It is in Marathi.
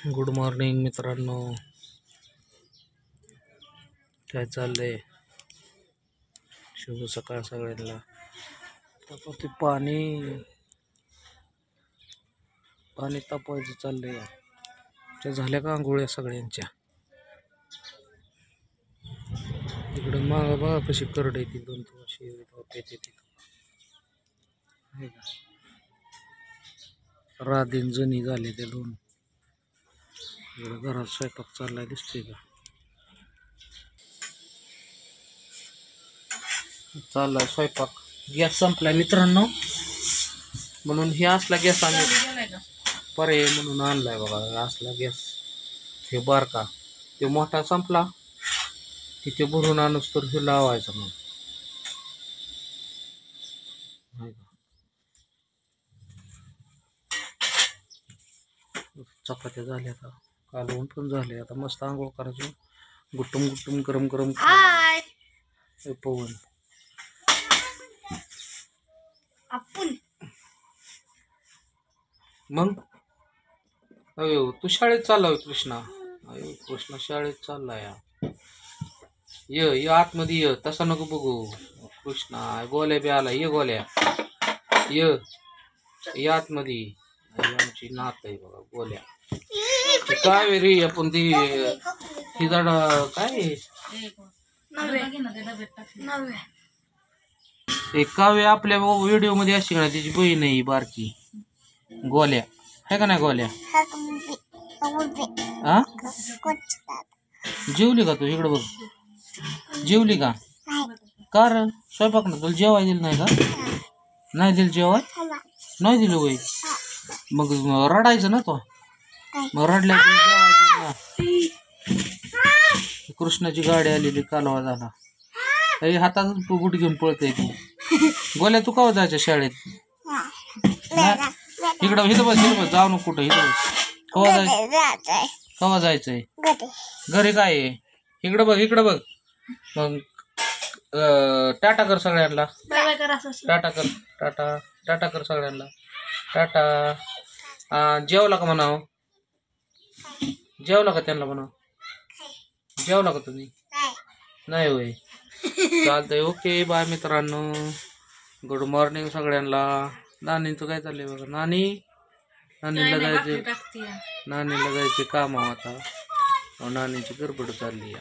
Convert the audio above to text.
गुड मॉर्निंग मित्रांनो, काय चाललंय? शुभ सकाळ सगळ्यांना. ते पाणी तापवायचं चाललंय. त्या झाल्या का आंघोळ्या सगळ्यांच्या? तिकडं माग बघा कशी करड येते, 2 अशी येते राधीन जणी झाले त्या 2. घरात स्वयंपाक चाललाय, दिसतोय का? चाललाय स्वयंपाक. गॅस संपलाय मित्रांनो, म्हणून हे असला गॅस आम्ही पर्याय म्हणून आणलाय बघा. असला गॅस हे बारका, ते मोठा संपला तिथे भरून आणूस तर हे लावायचा. मग चपात्या झाल्या, आता कालवून पण झाले. आता मस्त आंघोळ करायचं, गुट्टुम गुट्टुम गरम गरम पवन. मग अयो तू शाळेत चाललाय कृष्णा? अयो कृष्णा शाळेत चाललाय. ये आतमध्ये ये, तसा नको बघू. कृष्णा गोल्या बी आला. ये गोल्या, ये आतमध्ये. आमची नात आहे बघा गोल्या. काय रे आपण ती झाड काय काव्य आपल्या व्हिडिओ मध्ये अशी का त्याची बहीण आहे बारकी गोल्या, आहे का नाही गोल्या? हा, जेवली का तू? इकडं बघ, जेवली का? कार स्वयंपाक ना तुला जेवाय दिलं नाही का? नाही दिलं जेवाय? नाही दिलं वय? मग रडायचं ना तो. मग रडल्या कृष्णाची गाडी आलेली, कालवा झाला. हातात बुट घेऊन पळतय ती. गोल्या तू कवा जायचं शाळेत? इकडं इथं बस, जाऊ नको कुठं. इथं बस. कवा जायचंय? घरी काय आहे? इकडं बघ. मग टाटा कर सगळ्यांना. टाटा कर, टाटा कर सगळ्यांना. टाटा. जेवला का म्हणाव? जेवला का त्यांना म्हणाव? जेवला का तुम्ही? नाही होय? चालतंय, ओके बाय मित्रांनो. गुड मॉर्निंग सगळ्यांना. नानींचं काय चाललंय बघा. नानीला जायचे कामावर आता. नानीची गडबड चालली.